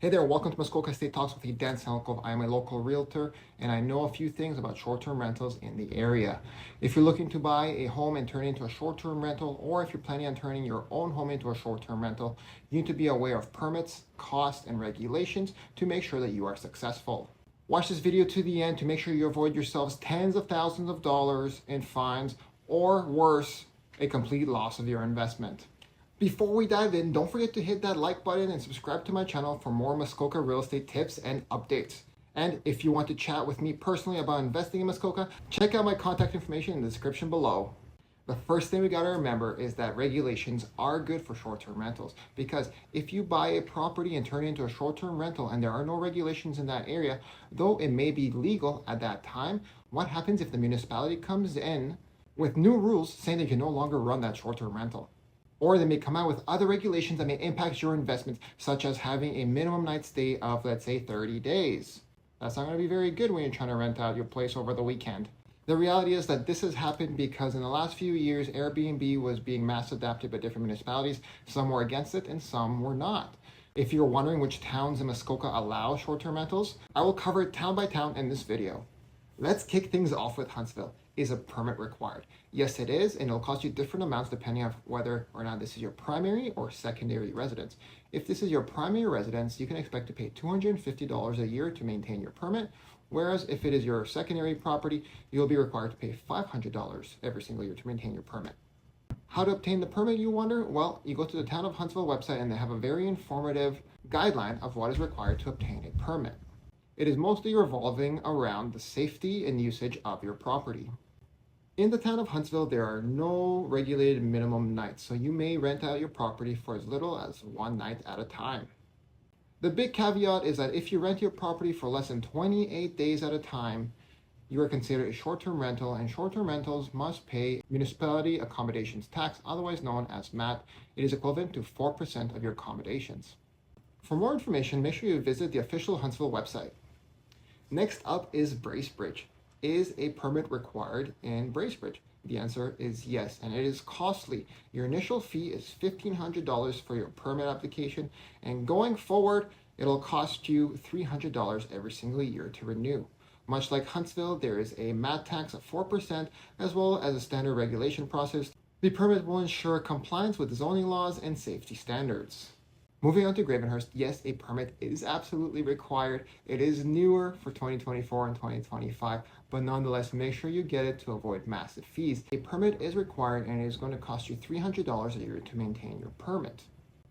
Hey there, welcome to Muskoka State Talks with Idan.Silenikov. I am a local realtor and I know a few things about short-term rentals in the area. If you're looking to buy a home and turn it into a short-term rental, or if you're planning on turning your own home into a short-term rental, you need to be aware of permits, costs, and regulations to make sure that you are successful. Watch this video to the end to make sure you avoid yourselves tens of thousands of dollars in fines, or worse, a complete loss of your investment. Before we dive in, don't forget to hit that like button and subscribe to my channel for more Muskoka real estate tips and updates. And if you want to chat with me personally about investing in Muskoka, check out my contact information in the description below. The first thing we got to remember is that regulations are good for short-term rentals, because if you buy a property and turn it into a short-term rental and there are no regulations in that area, though it may be legal at that time, what happens if the municipality comes in with new rules saying that you can no longer run that short-term rental? Or they may come out with other regulations that may impact your investments, such as having a minimum night stay of, let's say, 30 days. That's not going to be very good when you're trying to rent out your place over the weekend. The reality is that this has happened because in the last few years, Airbnb was being mass adopted by different municipalities. Some were against it and some were not. If you're wondering which towns in Muskoka allow short-term rentals, I will cover it town by town in this video. Let's kick things off with Huntsville. Is a permit required? Yes, it is, and it'll cost you different amounts depending on whether or not this is your primary or secondary residence. If this is your primary residence, you can expect to pay $250 a year to maintain your permit, whereas if it is your secondary property, you'll be required to pay $500 every single year to maintain your permit. How to obtain the permit, you wonder? Well, you go to the Town of Huntsville website and they have a very informative guideline of what is required to obtain a permit. It is mostly revolving around the safety and usage of your property. In the town of Huntsville, there are no regulated minimum nights, so you may rent out your property for as little as one night at a time. The big caveat is that if you rent your property for less than 28 days at a time, you are considered a short-term rental, and short-term rentals must pay municipality accommodations tax, otherwise known as MAT. It is equivalent to 4% of your accommodations. For more information, make sure you visit the official Huntsville website. Next up is Bracebridge. Is a permit required in Bracebridge? The answer is yes, and it is costly. Your initial fee is $1,500 for your permit application, and going forward, it'll cost you $300 every single year to renew. Much like Huntsville, there is a MAT tax of 4%, as well as a standard regulation process. The permit will ensure compliance with zoning laws and safety standards. Moving on to Gravenhurst, yes, a permit is absolutely required. It is newer for 2024 and 2025, but nonetheless, make sure you get it to avoid massive fees. A permit is required and it is going to cost you $300 a year to maintain your permit.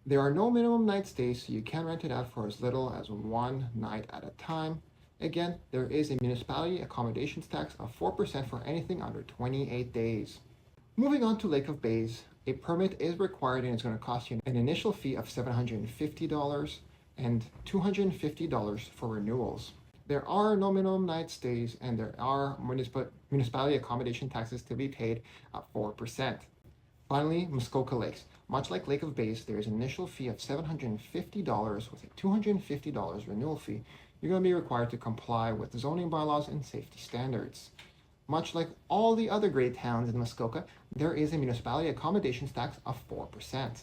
There are no minimum night stays, so you can rent it out for as little as one night at a time. Again, there is a municipality accommodations tax of 4% for anything under 28 days. Moving on to Lake of Bays, a permit is required and it's going to cost you an initial fee of $750 and $250 for renewals. There are no minimum night stays and there are municipality accommodation taxes to be paid at 4%. Finally, Muskoka Lakes. Much like Lake of Bays, there is an initial fee of $750 with a $250 renewal fee. You're going to be required to comply with zoning bylaws and safety standards. Much like all the other great towns in Muskoka, there is a municipality accommodations tax of 4%.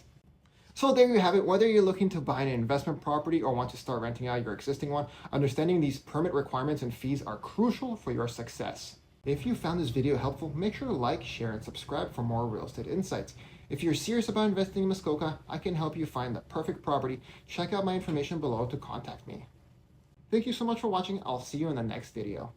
So there you have it. Whether you're looking to buy an investment property or want to start renting out your existing one, understanding these permit requirements and fees are crucial for your success. If you found this video helpful, make sure to like, share, and subscribe for more real estate insights. If you're serious about investing in Muskoka, I can help you find the perfect property. Check out my information below to contact me. Thank you so much for watching. I'll see you in the next video.